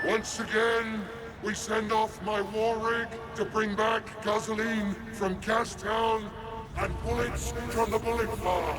Once again, we send off my war rig to bring back gasoline from Gastown and bullets from the bullet farm.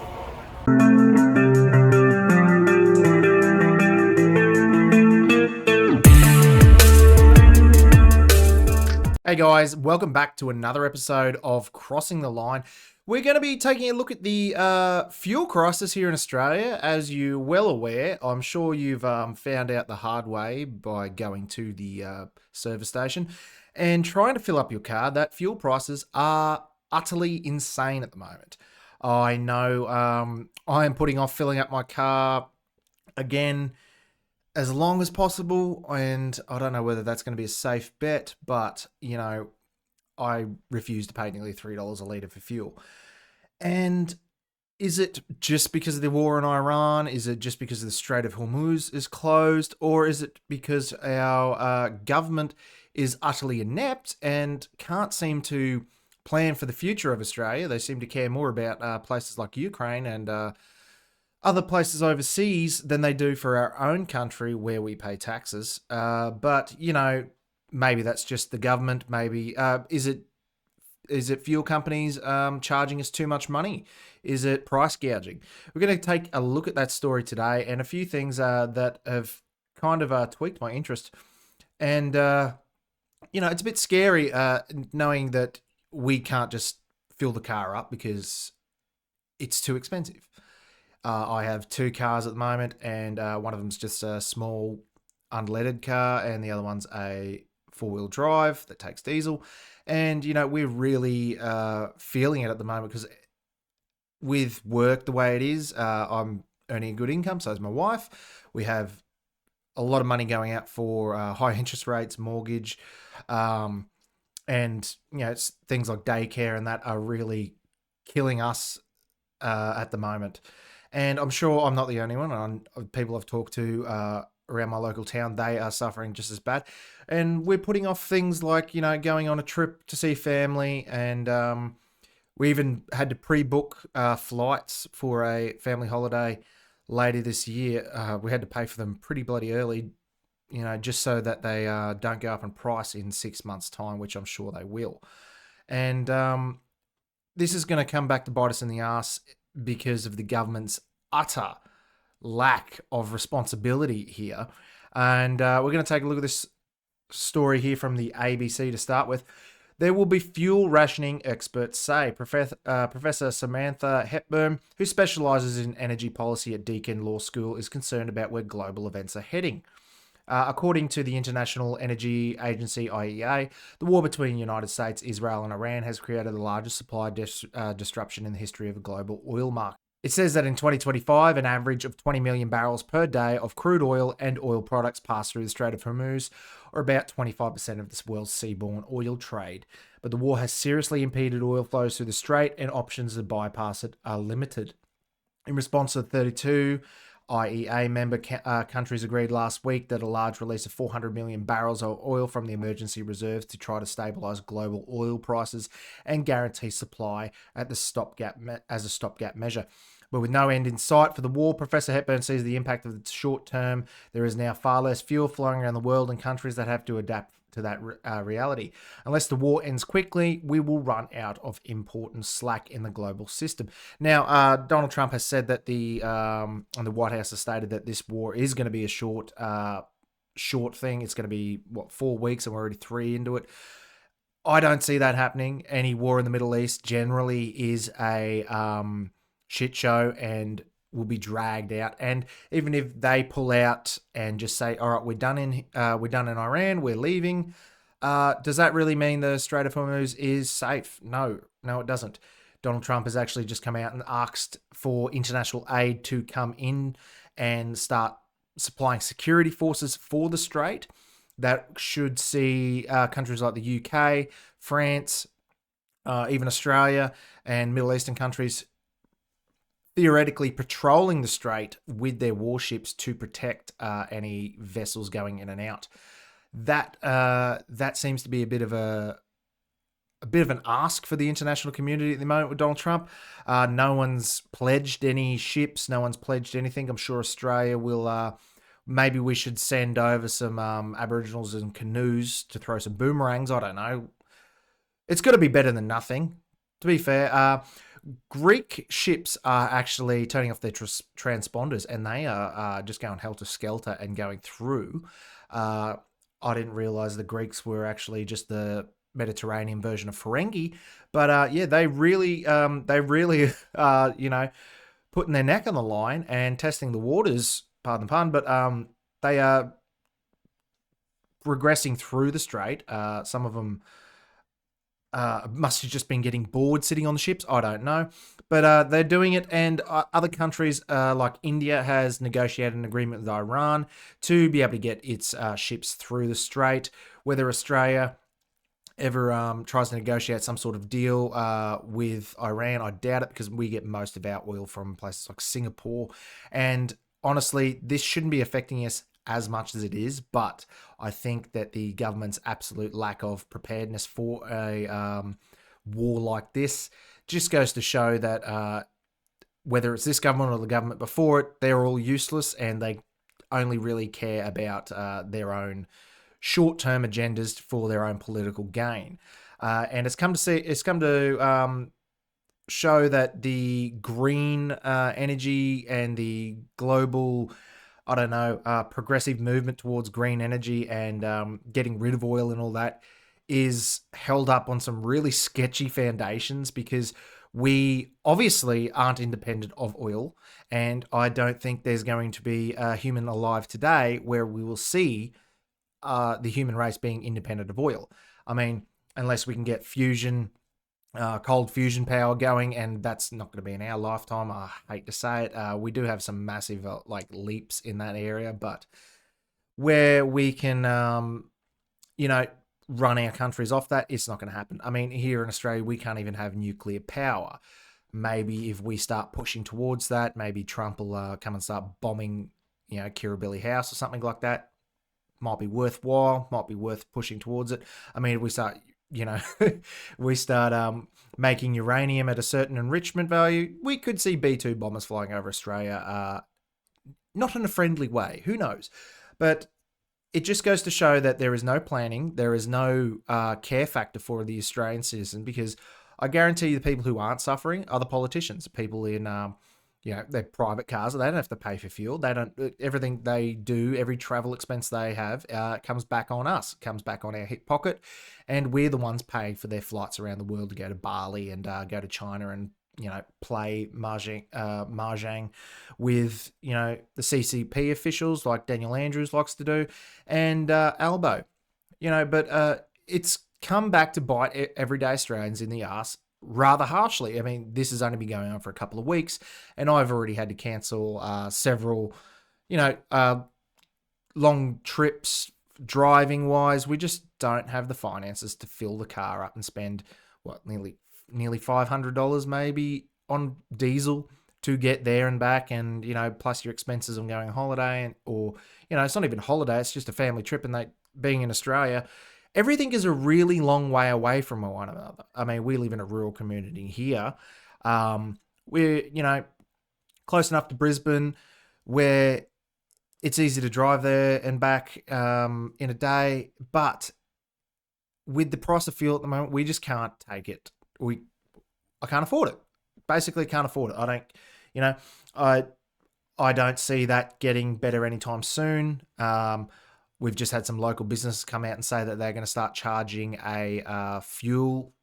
Hey guys, welcome back to another episode of Crossing the Line. We're going to be taking a look at the fuel crisis here in Australia. As you're well aware, I'm sure you've found out the hard way by going to the service station and trying to fill up your car that fuel prices are utterly insane at the moment. I know I am putting off filling up my car again as long as possible, and I don't know whether that's going to be a safe bet, but I refuse to pay nearly $3 a litre for fuel. And is it just because of the war in Iran? Is it just because the Strait of Hormuz is closed? Or is it because our government is utterly inept and can't seem to plan for the future of Australia? They seem to care more about places like Ukraine and other places overseas than they do for our own country where we pay taxes. But maybe that's just the government. Maybe is it fuel companies charging us too much money? Is it price gouging? We're going to take a look at that story today and a few things that have kind of tweaked my interest. And it's a bit scary knowing that we can't just fill the car up because it's too expensive. I have two cars at the moment, and one of them's just a small unleaded car, and the other one's a four-wheel drive that takes diesel. And, we're really feeling it at the moment because with work the way it is, I'm earning a good income, so is my wife. We have a lot of money going out for high interest rates, mortgage, and, it's things like daycare and that are really killing us at the moment. And I'm sure I'm not the only one. People I've talked to around my local town, they are suffering just as bad. And we're putting off things like, going on a trip to see family. And we even had to pre-book flights for a family holiday later this year. We had to pay for them pretty bloody early, just so that they don't go up in price in 6 months' time, which I'm sure they will. And this is going to come back to bite us in the ass because of the government's utter lack of responsibility here. And we're going to take a look at this story here from the ABC to start with. There will be fuel rationing, experts say. Professor Samantha Hepburn, who specialises in energy policy at Deakin Law School, is concerned about where global events are heading. According to the International Energy Agency, IEA, the war between the United States, Israel and Iran has created the largest supply disruption in the history of the global oil market. It says that in 2025, an average of 20 million barrels per day of crude oil and oil products passed through the Strait of Hormuz, or about 25% of the world's seaborne oil trade. But the war has seriously impeded oil flows through the strait, and options to bypass it are limited. In response to the 32 IEA member countries agreed last week that a large release of 400 million barrels of oil from the emergency reserves to try to stabilise global oil prices and guarantee supply at the as a stopgap measure. But with no end in sight for the war, Professor Hepburn sees the impact of the short term. There is now far less fuel flowing around the world, and countries that have to adapt to that reality. Unless the war ends quickly, we will run out of important slack in the global system. Now, Donald Trump has said that the White House has stated that this war is going to be a short thing. It's going to be 4 weeks, and we're already 3 into it. I don't see that happening. Any war in the Middle East generally is a shit show and will be dragged out. And even if they pull out and just say, all right, we're done in Iran, we're leaving, does that really mean the Strait of Hormuz is safe? No, it doesn't. Donald Trump has actually just come out and asked for international aid to come in and start supplying security forces for the strait. That should see countries like the UK, France, even Australia and Middle Eastern countries theoretically patrolling the strait with their warships to protect any vessels going in and out. That seems to be a bit of an ask for the international community at the moment with Donald Trump. No one's pledged any ships. No one's pledged anything. I'm sure Australia will Maybe we should send over some Aboriginals in canoes to throw some boomerangs. I don't know. It's got to be better than nothing. To be fair, Greek ships are actually turning off their transponders, and they are just going helter-skelter and going through. I didn't realize the Greeks were actually just the Mediterranean version of Ferengi, but yeah, they really, putting their neck on the line and testing the waters. Pardon the pun, but they are regressing through the strait. Some of them must have just been getting bored sitting on the ships. I don't know. But they're doing it, and other countries like India has negotiated an agreement with Iran to be able to get its ships through the strait. Whether Australia ever tries to negotiate some sort of deal with Iran, I doubt it, because we get most of our oil from places like Singapore. And honestly, this shouldn't be affecting us as much as it is, but I think that the government's absolute lack of preparedness for a war like this just goes to show that whether it's this government or the government before it, they're all useless, and they only really care about their own short-term agendas for their own political gain. And it's come to show that the green energy and the global, I don't know, progressive movement towards green energy and getting rid of oil and all that is held up on some really sketchy foundations, because we obviously aren't independent of oil, and I don't think there's going to be a human alive today where we will see the human race being independent of oil. I mean, unless we can get fusion, cold fusion power going, and that's not going to be in our lifetime. I hate to say it. We do have some massive leaps in that area, but where we can, run our countries off that, it's not going to happen. I mean, here in Australia, we can't even have nuclear power. Maybe if we start pushing towards that, maybe Trump will come and start bombing, Kirribilli House or something like that. Might be worthwhile, might be worth pushing towards it. I mean, if we start, making uranium at a certain enrichment value, we could see B-2 bombers flying over Australia, not in a friendly way, who knows? But it just goes to show that there is no planning, there is no care factor for the Australian citizen, because I guarantee the people who aren't suffering are the politicians, people in their private cars. They don't have to pay for fuel. They don't. Everything they do, every travel expense they have, comes back on us. Comes back on our hip pocket, and we're the ones paying for their flights around the world to go to Bali and go to China and play mahjong with the CCP officials like Daniel Andrews likes to do, and Albo. But it's come back to bite everyday Australians in the ass rather harshly. I mean, this has only been going on for a couple of weeks, and I've already had to cancel several, long trips driving wise. We just don't have the finances to fill the car up and spend nearly $500 maybe on diesel to get there and back, and plus your expenses on going on holiday, or it's not even a holiday, it's just a family trip, and being in Australia, everything is a really long way away from one another. I mean, we live in a rural community here. We're, close enough to Brisbane where it's easy to drive there and back in a day. But with the price of fuel at the moment, we just can't take it. I can't afford it. Basically can't afford it. I don't see that getting better anytime soon. We've just had some local businesses come out and say that they're going to start charging a fuel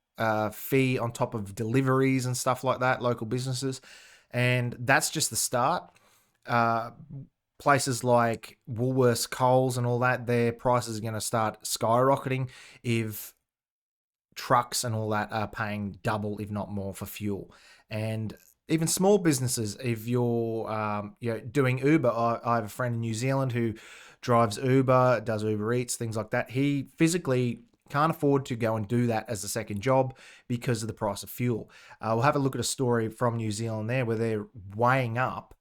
fee on top of deliveries and stuff like that, local businesses. And that's just the start. Places like Woolworths, Coles and all that, their prices are going to start skyrocketing if trucks and all that are paying double, if not more, for fuel. And even small businesses, if you're doing Uber, I have a friend in New Zealand who drives Uber, does Uber Eats, things like that. He physically can't afford to go and do that as a second job because of the price of fuel. We'll have a look at a story from New Zealand there where they're weighing up,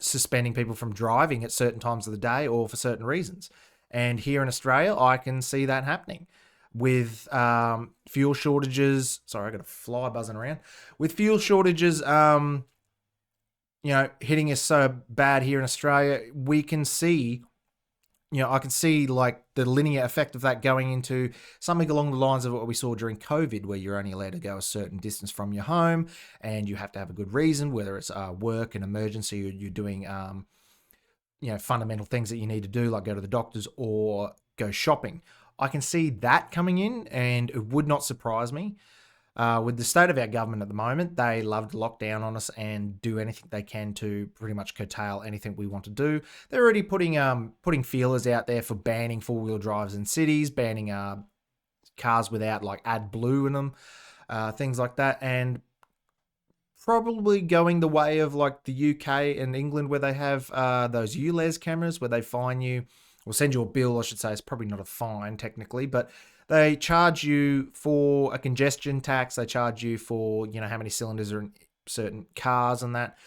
suspending people from driving at certain times of the day or for certain reasons. And here in Australia, I can see that happening with fuel shortages. Sorry, I got a fly buzzing around. With fuel shortages, hitting us so bad here in Australia, we can see, I can see like the linear effect of that going into something along the lines of what we saw during COVID, where you're only allowed to go a certain distance from your home and you have to have a good reason, whether it's work, an emergency, or you're doing, fundamental things that you need to do, like go to the doctors or go shopping. I can see that coming in, and it would not surprise me. With the state of our government at the moment, they love to lock down on us and do anything they can to pretty much curtail anything we want to do. They're already putting feelers out there for banning four-wheel drives in cities, banning cars without like AdBlue in them, things like that, and probably going the way of like the UK and England, where they have those ULEZ cameras where they fine you or send you a bill, I should say. It's probably not a fine technically, but they charge you for a congestion tax. They charge you for, how many cylinders are in certain cars and that,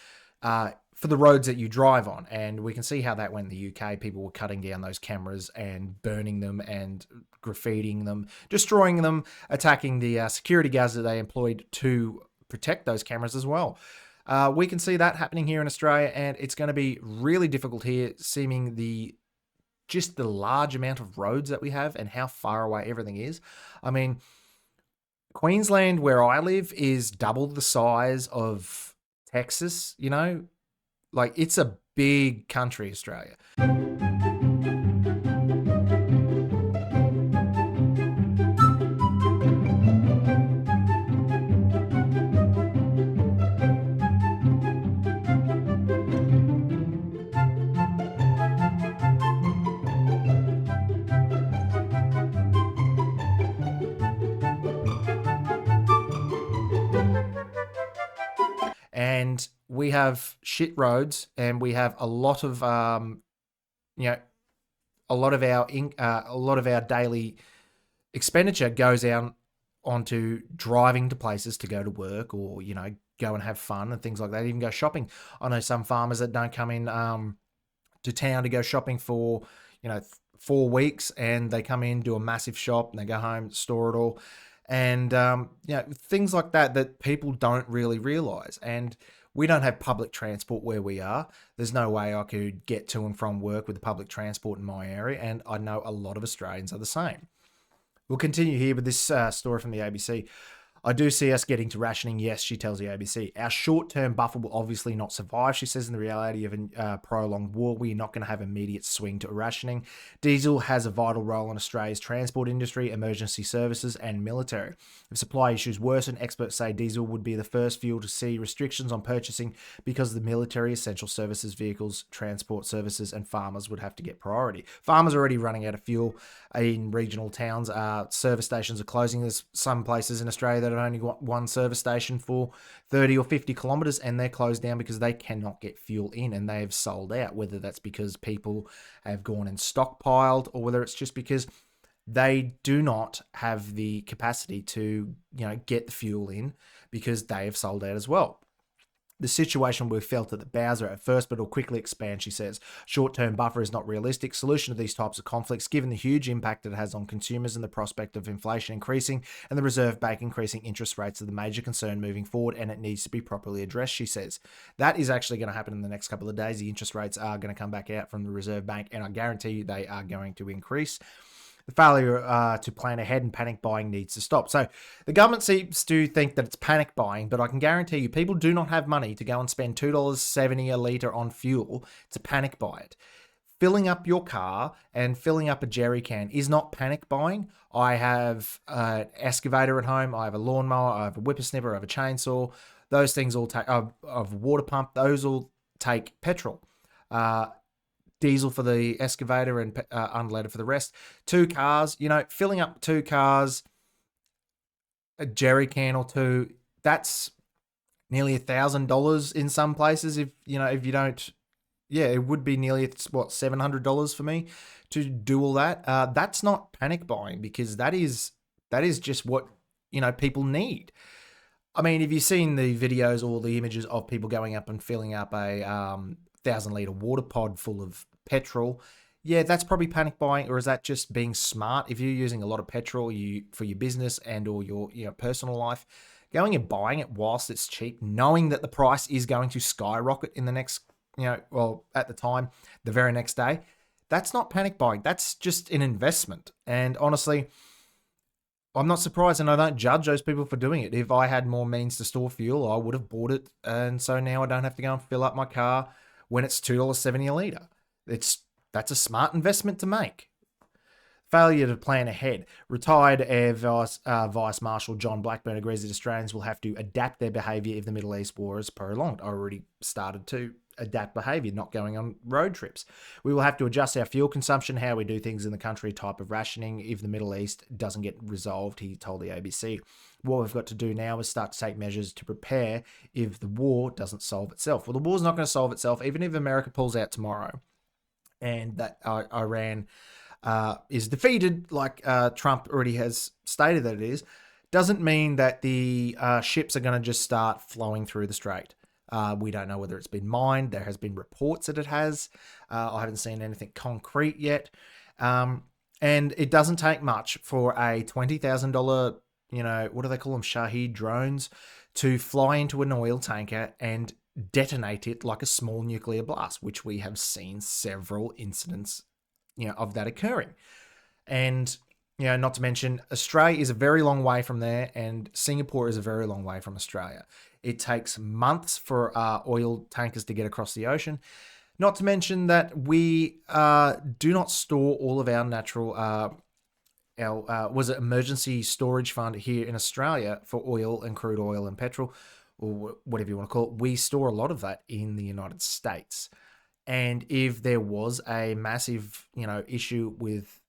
for the roads that you drive on. And we can see how that went in the UK. People were cutting down those cameras and burning them and graffitiing them, destroying them, attacking the security guards that they employed to protect those cameras as well. We can see that happening here in Australia, and it's going to be really difficult here, seeming just the large amount of roads that we have and how far away everything is. I mean, Queensland, where I live, is double the size of Texas, like it's a big country, Australia. And we have shit roads, and we have a lot of a lot of our daily expenditure goes out onto driving to places to go to work, or go and have fun and things like that, even go shopping. I know some farmers that don't come in to town to go shopping for 4 weeks, and they come in, do a massive shop, and they go home, store it all. And things like that people don't really realize. And we don't have public transport where we are. There's no way I could get to and from work with the public transport in my area, and I know a lot of Australians are the same. We'll continue here with this story from the ABC. I do see us getting to rationing, yes, she tells the ABC. Our short-term buffer will obviously not survive, she says. In the reality of a prolonged war, we're not going to have immediate swing to rationing. Diesel has a vital role in Australia's transport industry, emergency services, and military. If supply issues worsen, experts say diesel would be the first fuel to see restrictions on purchasing, because the military, essential services, vehicles, transport services, and farmers would have to get priority. Farmers are already running out of fuel in regional towns. Service stations are closing. There's some places in Australia that have only got one service station for 30 or 50 kilometers, and they're closed down because they cannot get fuel in, and they've sold out, whether that's because people have gone and stockpiled, or whether it's just because they do not have the capacity to get the fuel in, because they have sold out as well. The situation we felt at the Bowser at first, but it'll quickly expand, she says. Short-term buffer is not realistic solution to these types of conflicts, given the huge impact it has on consumers and the prospect of inflation increasing and the Reserve Bank increasing interest rates are the major concern moving forward, and it needs to be properly addressed, she says. That is actually going to happen in the next couple of days. The interest rates are going to come back out from the Reserve Bank, and I guarantee you they are going to increase. The failure to plan ahead and panic buying needs to stop. So the government seems to think that it's panic buying, but I can guarantee you people do not have money to go and spend $2.70 a litre on fuel to panic buy it. Filling up your car and filling up a jerry can is not panic buying. I have an excavator at home. I have a lawnmower. I have a whippersnipper. I have a chainsaw. Those things all take, of a water pump, those all take petrol. Diesel for the excavator and unleaded for the rest. 2 cars, filling up 2 cars, a jerry can or 2, that's nearly $1,000 in some places. If you don't, it would be nearly, $700 for me to do all that. That's not panic buying, because that is just what, people need. I mean, if you've seen the videos or the images of people going up and filling up a 1,000-litre water pod full of petrol, that's probably panic buying. Or is that just being smart? If you're using a lot of petrol for your business and or your personal life, going and buying it whilst it's cheap, knowing that the price is going to skyrocket in the next, at the time, the very next day, that's not panic buying. That's just an investment. And honestly, I'm not surprised, and I don't judge those people for doing it. If I had more means to store fuel, I would have bought it. And so now I don't have to go and fill up my car when it's $2.70 a litre. That's a smart investment to make. Failure to plan ahead. Retired Air Vice Marshal John Blackburn agrees that Australians will have to adapt their behaviour if the Middle East war is prolonged. I already started to adapt behaviour, not going on road trips. We will have to adjust our fuel consumption, how we do things in the country, type of rationing if the Middle East doesn't get resolved, he told the ABC. What we've got to do now is start to take measures to prepare if the war doesn't solve itself. Well, the war's not going to solve itself, even if America pulls out tomorrow and that Iran is defeated, like Trump already has stated that it is, doesn't mean that the ships are going to just start flowing through the strait. We don't know whether it's been mined. There has been reports that it has. I haven't seen anything concrete yet. And it doesn't take much for a $20,000, what do they call them, Shahed drones, to fly into an oil tanker and detonate it like a small nuclear blast, which we have seen several incidents of that occurring. And, not to mention, Australia is a very long way from there, and Singapore is a very long way from Australia. It takes months for oil tankers to get across the ocean. Not to mention that we do not store all of our natural, emergency storage fund here in Australia for oil and crude oil and petrol, or whatever you want to call it. We store a lot of that in the United States. And if there was a massive, issue with,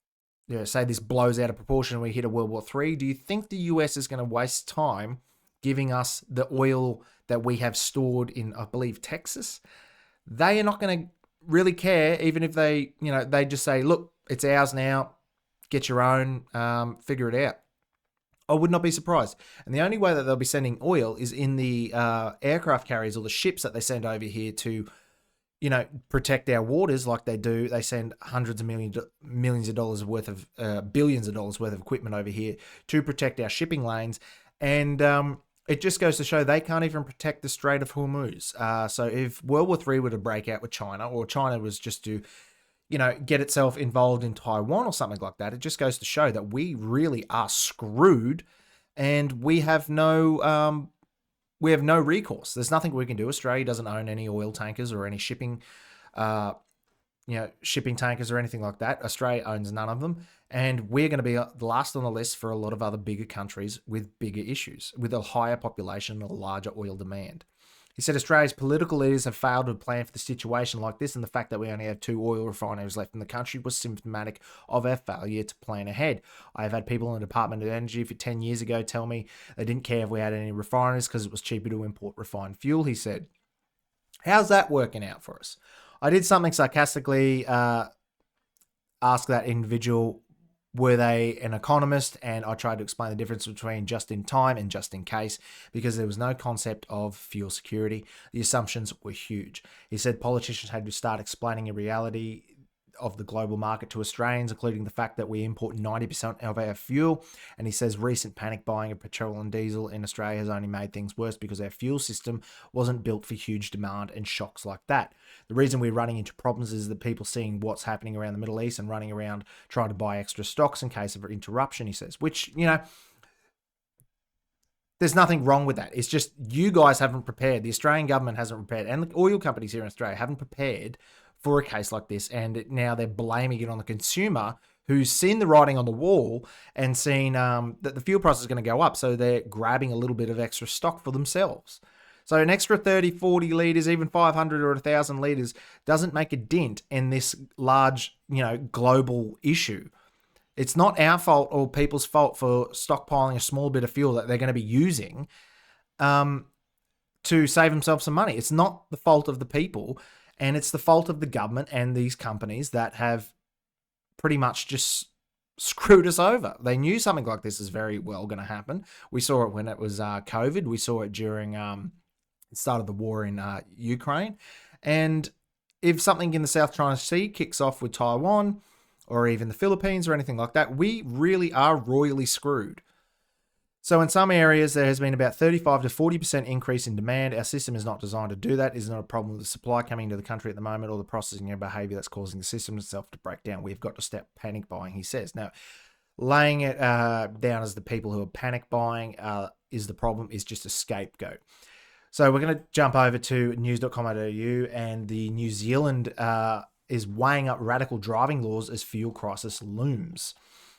say this blows out of proportion and we hit a World War III, do you think the US is going to waste time giving us the oil that we have stored in, I believe, Texas? They are not going to really care, even if they, they just say, look, it's ours now, get your own, figure it out. I would not be surprised. And the only way that they'll be sending oil is in the aircraft carriers or the ships that they send over here to, protect our waters like they do. They send hundreds of millions of dollars worth of, billions of dollars worth of equipment over here to protect our shipping lanes. And it just goes to show they can't even protect the Strait of Hormuz. So if World War III were to break out with China, or China was just to, get itself involved in Taiwan or something like that, it just goes to show that we really are screwed, and we have no recourse. There's nothing we can do. Australia doesn't own any oil tankers or any shipping, shipping tankers or anything like that. Australia owns none of them. And we're going to be the last on the list for a lot of other bigger countries with bigger issues, with a higher population and a larger oil demand. He said Australia's political leaders have failed to plan for the situation like this, and the fact that we only have 2 oil refineries left in the country was symptomatic of our failure to plan ahead. I have had people in the Department of Energy for 10 years ago tell me they didn't care if we had any refineries because it was cheaper to import refined fuel, he said. How's that working out for us? I did something sarcastically ask that individual, were they an economist? And I tried to explain the difference between just in time and just in case, because there was no concept of fuel security. The assumptions were huge. He said politicians had to start explaining a reality of the global market to Australians, including the fact that we import 90% of our fuel. And he says recent panic buying of petrol and diesel in Australia has only made things worse because our fuel system wasn't built for huge demand and shocks like that. The reason we're running into problems is that people seeing what's happening around the Middle East and running around trying to buy extra stocks in case of interruption, he says, which, there's nothing wrong with that. It's just you guys haven't prepared. The Australian government hasn't prepared, and the oil companies here in Australia haven't prepared for a case like this, and now they're blaming it on the consumer who's seen the writing on the wall and seen that the fuel price is going to go up, so they're grabbing a little bit of extra stock for themselves. So an extra 30, 40 litres, even 500 or 1,000 litres doesn't make a dent in this large, global issue. It's not our fault or people's fault for stockpiling a small bit of fuel that they're going to be using to save themselves some money. It's not the fault of the people. And it's the fault of the government and these companies that have pretty much just screwed us over. They knew something like this is very well going to happen. We saw it when it was COVID. We saw it during the start of the war in Ukraine. And if something in the South China Sea kicks off with Taiwan or even the Philippines or anything like that, we really are royally screwed. So in some areas, there has been about 35 to 40% increase in demand. Our system is not designed to do that. It's not a problem with the supply coming into the country at the moment or the processing and behavior that's causing the system itself to break down. We've got to stop panic buying, he says. Now, laying it down as the people who are panic buying is the problem, is just a scapegoat. So we're going to jump over to news.com.au, and the New Zealand is weighing up radical driving laws as fuel crisis looms.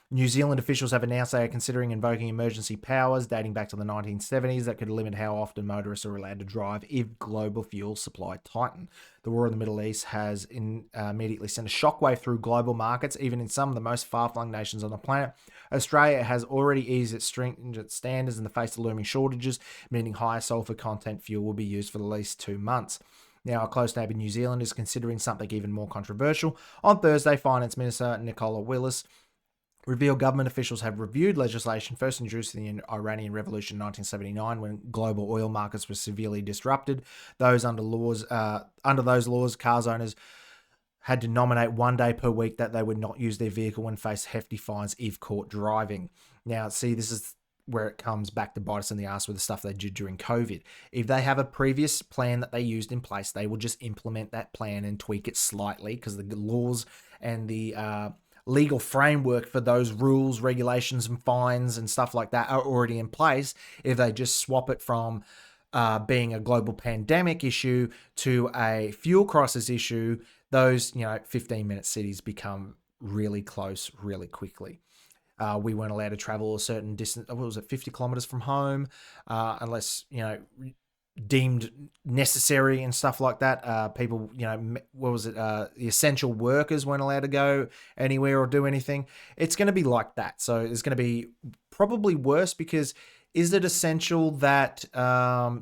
New Zealand officials have announced they are considering invoking emergency powers dating back to the 1970s that could limit how often motorists are allowed to drive if global fuel supply tighten. The war in the Middle East has immediately sent a shockwave through global markets, even in some of the most far-flung nations on the planet. Australia has already eased its stringent standards in the face of looming shortages, meaning higher sulphur content fuel will be used for at least 2 months. Now, our close neighbour New Zealand is considering something even more controversial. On Thursday, Finance Minister Nicola Willis revealed government officials have reviewed legislation first introduced in the Iranian Revolution in 1979 when global oil markets were severely disrupted. Under those laws, cars owners had to nominate 1 day per week that they would not use their vehicle and face hefty fines if caught driving. Now, see, this is where it comes back to bite us in the ass with the stuff they did during COVID. If they have a previous plan that they used in place, they will just implement that plan and tweak it slightly because the laws and the legal framework for those rules, regulations, and fines and stuff like that are already in place. If they just swap it from being a global pandemic issue to a fuel crisis issue, those 15-minute cities become really close really quickly. We weren't allowed to travel a certain distance. What was it, 50 kilometers from home, unless deemed necessary and stuff like that. People, the essential workers weren't allowed to go anywhere or do anything. It's going to be like that. So it's going to be probably worse because is it essential that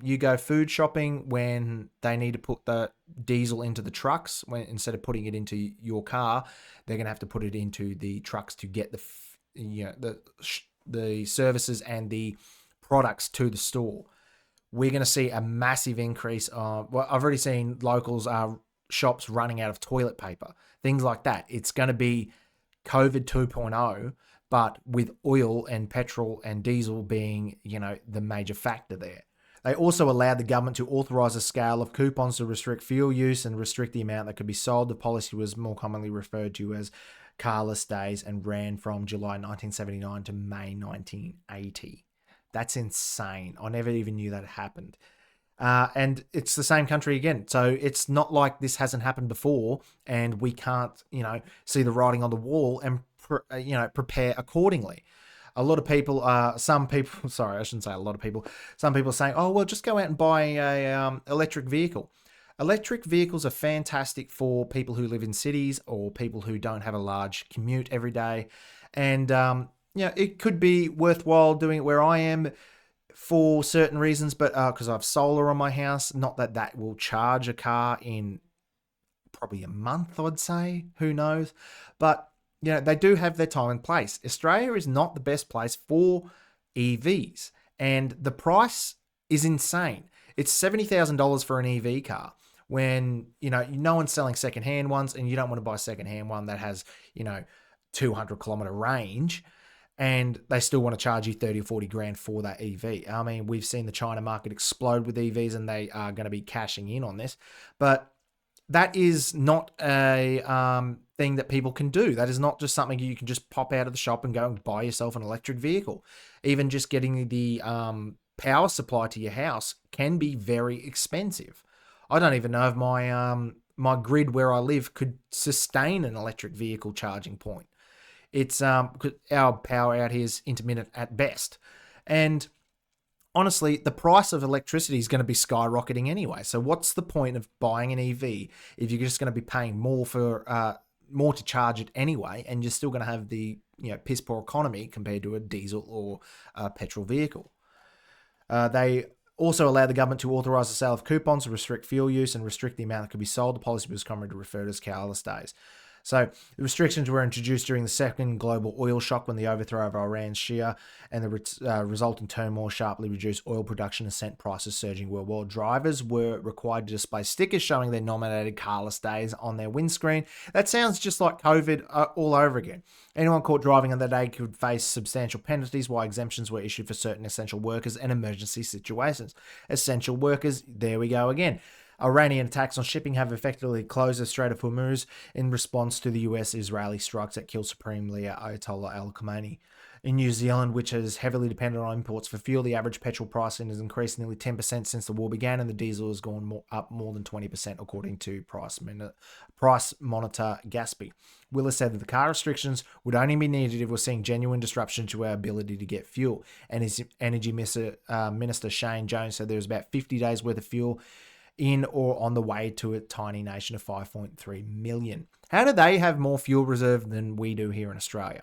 you go food shopping when they need to put the diesel into the trucks when instead of putting it into your car, they're going to have to put it into the trucks to get the services and the products to the store. We're going to see a massive increase. I've already seen locals shops running out of toilet paper, things like that. It's going to be COVID 2.0, but with oil and petrol and diesel being, the major factor there. They also allowed the government to authorise a scale of coupons to restrict fuel use and restrict the amount that could be sold. The policy was more commonly referred to as carless days and ran from July 1979 to May 1980. That's insane. I never even knew that happened. And it's the same country again. So it's not like this hasn't happened before and we can't, see the writing on the wall and, prepare accordingly. A lot of people, some people are saying, oh, well, just go out and buy a electric vehicle. Electric vehicles are fantastic for people who live in cities or people who don't have a large commute every day. And, it could be worthwhile doing it where I am for certain reasons, but because I have solar on my house, not that will charge a car in probably a month, I'd say. Who knows? But, they do have their time and place. Australia is not the best place for EVs, and the price is insane. It's $70,000 for an EV car when, no one's selling secondhand ones, and you don't want to buy a secondhand one that has, 200-kilometer range. And they still want to charge you 30 or 40 grand for that EV. I mean, we've seen the China market explode with EVs and they are going to be cashing in on this. But that is not a thing that people can do. That is not just something you can just pop out of the shop and go and buy yourself an electric vehicle. Even just getting the power supply to your house can be very expensive. I don't even know if my grid where I live could sustain an electric vehicle charging point. It's because our power out here is intermittent at best. And honestly, the price of electricity is going to be skyrocketing anyway. So what's the point of buying an EV if you're just going to be paying more for more to charge it anyway, and you're still going to have the piss poor economy compared to a diesel or a petrol vehicle? They also allow the government to authorise the sale of coupons to restrict fuel use and restrict the amount that could be sold. The policy was commonly referred to as carless days. So the restrictions were introduced during the second global oil shock when the overthrow of Iran's Shia and the resulting turmoil sharply reduced oil production and sent prices surging worldwide. Drivers were required to display stickers showing their nominated carless days on their windscreen. That sounds just like COVID all over again. Anyone caught driving on that day could face substantial penalties, while exemptions were issued for certain essential workers and emergency situations. Essential workers, there we go again. Iranian attacks on shipping have effectively closed the Strait of Hormuz in response to the US-Israeli strikes that killed Supreme Leader Ayatollah Ali Khamenei. In New Zealand, which is heavily dependent on imports for fuel, the average petrol pricing has increased nearly 10% since the war began, and the diesel has gone up more than 20%, according to Price Monitor Gaspy. Willis said that the car restrictions would only be needed if we're seeing genuine disruption to our ability to get fuel. And his Energy Minister Shane Jones said there's about 50 days worth of fuel in or on the way to a tiny nation of 5.3 million. How do they have more fuel reserve than we do here in Australia?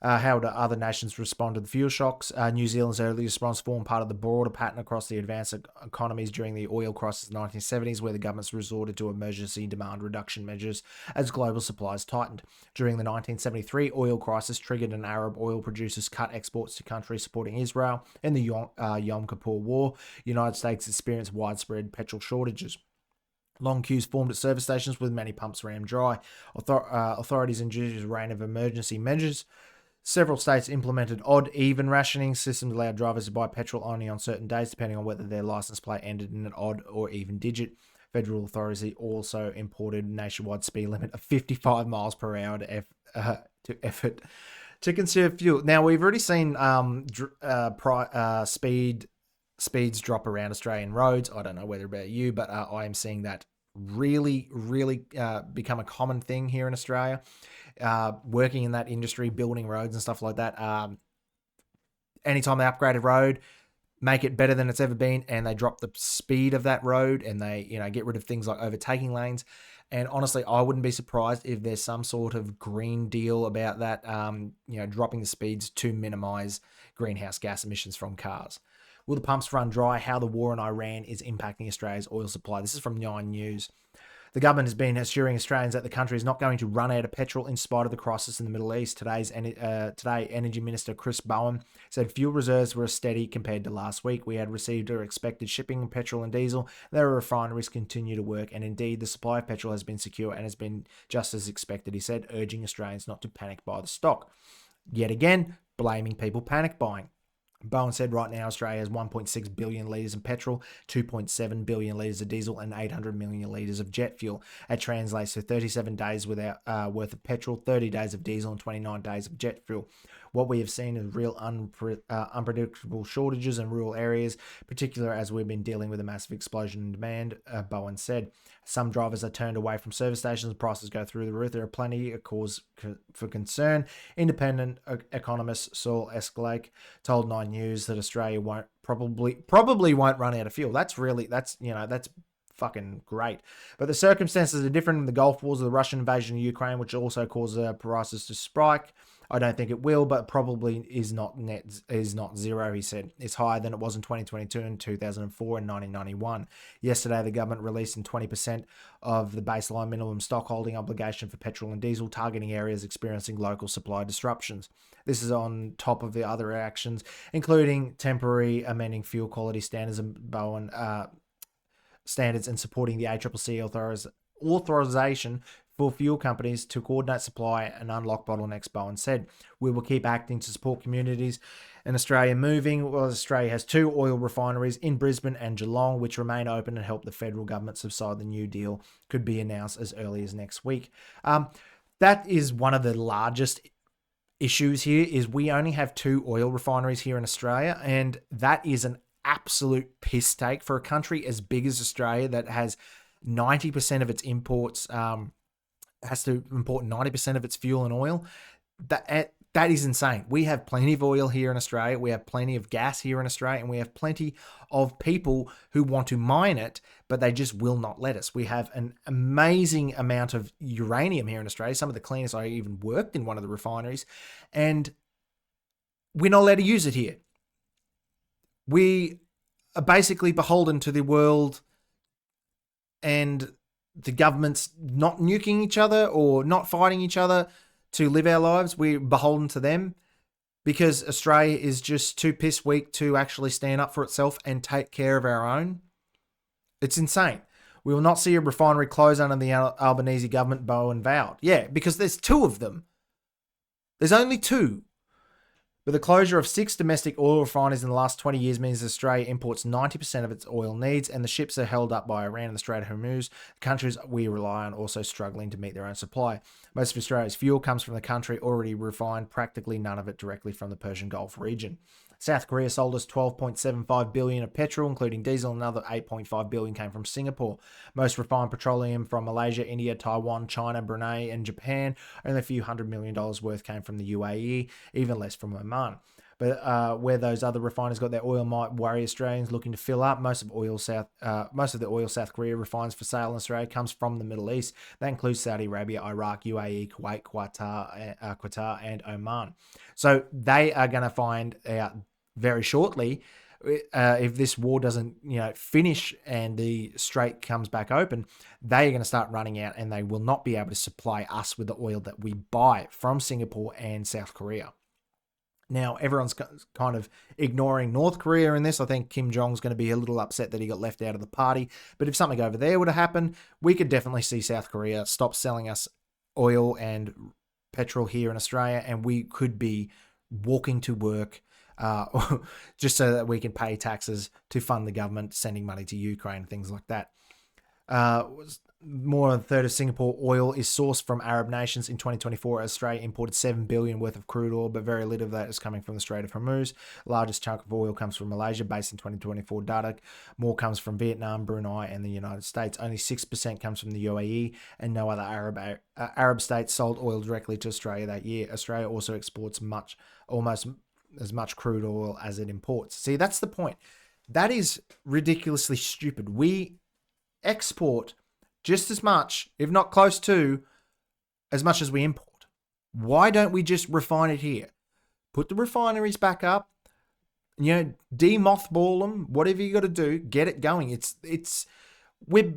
How do other nations respond to the fuel shocks? New Zealand's early response formed part of the broader pattern across the advanced economies during the oil crisis in the 1970s, where the governments resorted to emergency demand reduction measures as global supplies tightened. During the 1973 oil crisis triggered an Arab oil producers cut exports to countries supporting Israel. In the Yom Kippur War, the United States experienced widespread petrol shortages. Long queues formed at service stations with many pumps ran dry. Authorities introduced a reign of emergency measures. Several states implemented odd-even rationing systems, allowed drivers to buy petrol only on certain days, depending on whether their license plate ended in an odd or even digit. Federal authorities also imported a nationwide speed limit of 55 miles per hour to conserve fuel. Now, we've already seen speeds drop around Australian roads. I don't know whether about you, but I am seeing that really become a common thing here in Australia. Working in that industry, building roads and stuff like that. Anytime they upgrade a road, make it better than it's ever been, and they drop the speed of that road, and they get rid of things like overtaking lanes. And honestly, I wouldn't be surprised if there's some sort of green deal about that. Dropping the speeds to minimize greenhouse gas emissions from cars. Will the pumps run dry? How the war in Iran is impacting Australia's oil supply. This is from Nine News. The government has been assuring Australians that the country is not going to run out of petrol in spite of the crisis in the Middle East. Today, Energy Minister Chris Bowen said fuel reserves were steady compared to last week. We had received or expected shipping of petrol and diesel. Their refineries continue to work, and indeed the supply of petrol has been secure and has been just as expected, he said, urging Australians not to panic buy the stock. Yet again, blaming people panic buying. Bowen said right now Australia has 1.6 billion litres of petrol, 2.7 billion litres of diesel and 800 million litres of jet fuel. It translates to 37 days worth of petrol, 30 days of diesel and 29 days of jet fuel. What we have seen is real unpredictable shortages in rural areas, particularly as we've been dealing with a massive explosion in demand, Bowen said. Some drivers are turned away from service stations, prices go through the roof. There are plenty of cause for concern. Independent economist Saul Escalake told Nine News that Australia probably won't run out of fuel. That's fucking great. But the circumstances are different in the Gulf Wars of the Russian invasion of Ukraine, which also caused prices to spike. I don't think it will, but probably is not zero, he said. It's higher than it was in 2022 and 2004 and 1991. Yesterday, the government released 20% of the baseline minimum stockholding obligation for petrol and diesel, targeting areas experiencing local supply disruptions. This is on top of the other actions, including temporary amending fuel quality standards and Bowen standards and supporting the ACCC authorization for fuel companies to coordinate supply and unlock bottlenecks, Bowen said. We will keep acting to support communities in Australia moving. Well, Australia has 2 oil refineries in Brisbane and Geelong, which remain open and help the federal government subside. The new deal could be announced as early as next week. That is one of the largest issues here, is we only have 2 oil refineries here in Australia, and that is an absolute piss take for a country as big as Australia that has 90% of its imports, has to import 90% of its fuel and oil. That is insane. We have plenty of oil here in Australia. We have plenty of gas here in Australia, and we have plenty of people who want to mine it, but they just will not let us. We have an amazing amount of uranium here in Australia, some of the cleanest. I even worked in one of the refineries, and we're not allowed to use it here. We are basically beholden to the world and the governments not nuking each other or not fighting each other to live our lives. We're beholden to them because Australia is just too piss weak to actually stand up for itself and take care of our own. It's insane. We will not see a refinery close under the Albanese government, Bowen vowed. Yeah, because there's 2 of them. There's only 2. But the closure of 6 domestic oil refineries in the last 20 years means Australia imports 90% of its oil needs, and the ships are held up by Iran and the Strait of Hormuz, countries we rely on also struggling to meet their own supply. Most of Australia's fuel comes from the country already refined, practically none of it directly from the Persian Gulf region. South Korea sold us $12.75 billion of petrol, including diesel, and another $8.5 billion came from Singapore. Most refined petroleum from Malaysia, India, Taiwan, China, Brunei, and Japan. Only a few $100 million worth came from the UAE, even less from Oman. But where those other refiners got their oil might worry Australians looking to fill up. Most of the oil South Korea refines for sale in Australia comes from the Middle East. That includes Saudi Arabia, Iraq, UAE, Kuwait, Qatar, and Oman. So they are going to find out very shortly if this war doesn't finish and the strait comes back open, they are going to start running out and they will not be able to supply us with the oil that we buy from Singapore and South Korea. Now, everyone's kind of ignoring North Korea in this. I think Kim Jong's going to be a little upset that he got left out of the party. But if something over there were to happen, we could definitely see South Korea stop selling us oil and petrol here in Australia, and we could be walking to work just so that we can pay taxes to fund the government, sending money to Ukraine, things like that. More than a third of Singapore oil is sourced from Arab nations. In 2024, Australia imported $7 billion worth of crude oil, but very little of that is coming from the Strait of Hormuz. The largest chunk of oil comes from Malaysia, based in 2024 data. More comes from Vietnam, Brunei, and the United States. Only 6% comes from the UAE, and no other Arab states sold oil directly to Australia that year. Australia also exports almost as much crude oil as it imports. See, that's the point. That is ridiculously stupid. We export just as much, if not close to, as much as we import. Why don't we just refine it here? Put the refineries back up, de-mothball them, whatever you got to do, get it going. We're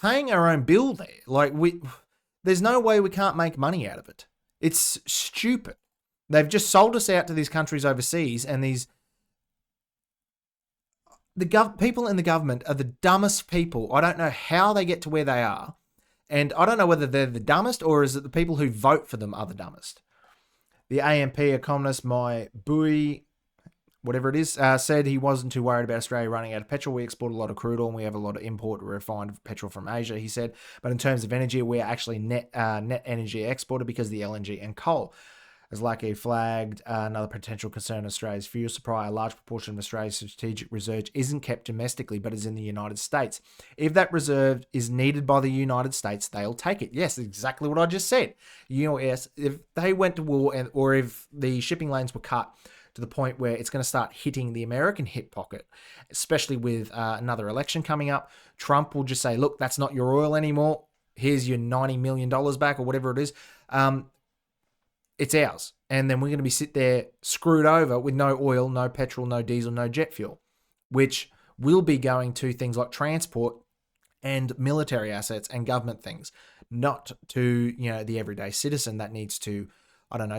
paying our own bill there. There's no way we can't make money out of it. It's stupid. They've just sold us out to these countries overseas, and people in the government are the dumbest people. I don't know how they get to where they are. And I don't know whether they're the dumbest or is it the people who vote for them are the dumbest. The AMP economist, my Bui, whatever it is, said he wasn't too worried about Australia running out of petrol. We export a lot of crude oil and we have a lot of import refined petrol from Asia, he said. But in terms of energy, we are actually net energy exporter because of the LNG and coal. As Lackey flagged, another potential concern in Australia's fuel supply. A large proportion of Australia's strategic reserve isn't kept domestically, but is in the United States. If that reserve is needed by the United States, they'll take it. Yes, exactly what I just said. US, if they went to war or if the shipping lanes were cut to the point where it's going to start hitting the American hip pocket, especially with another election coming up, Trump will just say, look, that's not your oil anymore. Here's your $90 million back or whatever it is. It's ours. And then we're going to be sit there screwed over with no oil, no petrol, no diesel, no jet fuel, which will be going to things like transport and military assets and government things, not to, the everyday citizen that needs to,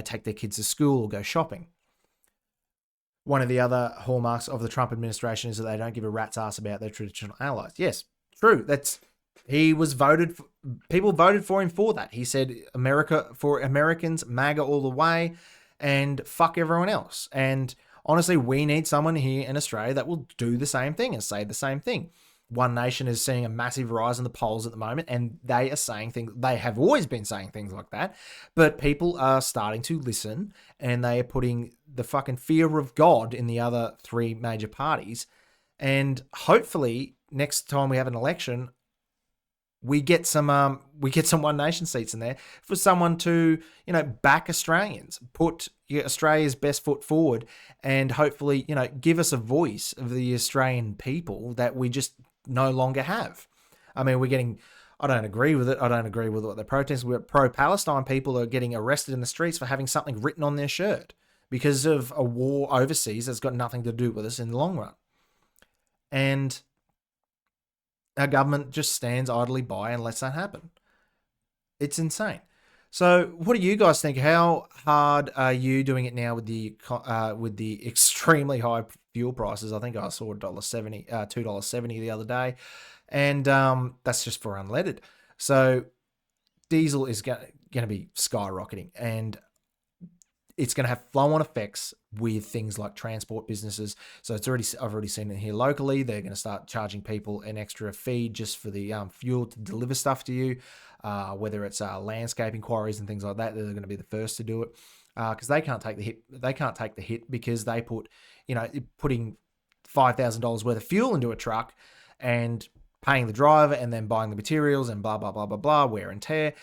take their kids to school or go shopping. One of the other hallmarks of the Trump administration is that they don't give a rat's ass about their traditional allies. Yes, true. People voted for him for that. He said America for Americans, MAGA all the way, and fuck everyone else. And honestly, we need someone here in Australia that will do the same thing and say the same thing. One Nation is seeing a massive rise in the polls at the moment, and they are saying things, they have always been saying things like that, but people are starting to listen, and they are putting the fucking fear of God in the other 3 major parties. And hopefully, next time we have an election, we get some One Nation seats in there for someone to, back Australians, put Australia's best foot forward, and hopefully, give us a voice of the Australian people that we just no longer have. I mean, I don't agree with it. I don't agree with what they're protesting. We're pro-Palestine people are getting arrested in the streets for having something written on their shirt because of a war overseas that's got nothing to do with us in the long run. And our government just stands idly by and lets that happen. It's insane. So, what do you guys think? How hard are you doing it now with the extremely high fuel prices? I think I saw $2.70 the other day, and that's just for unleaded. So, diesel is going to be skyrocketing, and it's going to have flow-on effects with things like transport businesses. So I've already seen it here locally. They're going to start charging people an extra fee just for the fuel to deliver stuff to you, whether it's landscaping quarries and things like that. They're going to be the first to do it because they can't take the hit. They can't take the hit because they putting $5,000 worth of fuel into a truck and paying the driver and then buying the materials and blah blah blah blah blah, wear and tear.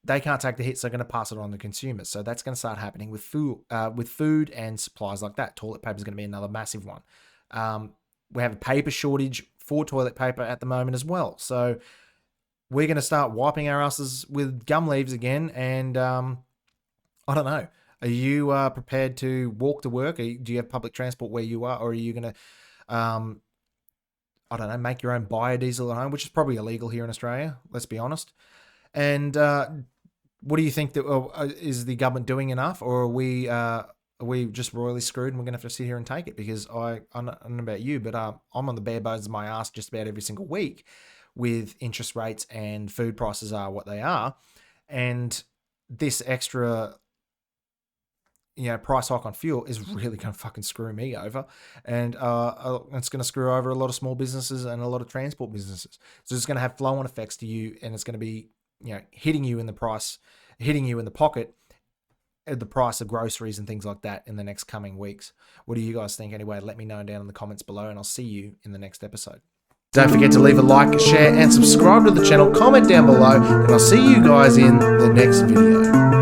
They can't take the hits. They're going to pass it on to consumers. So that's going to start happening with food and supplies like that. Toilet paper is going to be another massive one. We have a paper shortage for toilet paper at the moment as well. So we're going to start wiping our asses with gum leaves again. And I don't know. Are you prepared to walk to work? Do you have public transport where you are? Or are you going to, I don't know, make your own biodiesel at home, which is probably illegal here in Australia, let's be honest. And what do you think that is the government doing enough, or are we just royally screwed and we're going to have to sit here and take it? Because I don't know about you, but I'm on the bare bones of my ass just about every single week with interest rates and food prices are what they are. And this extra, price hike on fuel is really going to fucking screw me over. And it's going to screw over a lot of small businesses and a lot of transport businesses. So it's going to have flow-on effects to you, and it's going to be hitting you in the pocket at the price of groceries and things like that in the next coming weeks. What do you guys think? Anyway, let me know down in the comments below, and I'll see you in the next episode. Don't forget to leave a like, share, and subscribe to the channel. Comment down below, and I'll see you guys in the next video.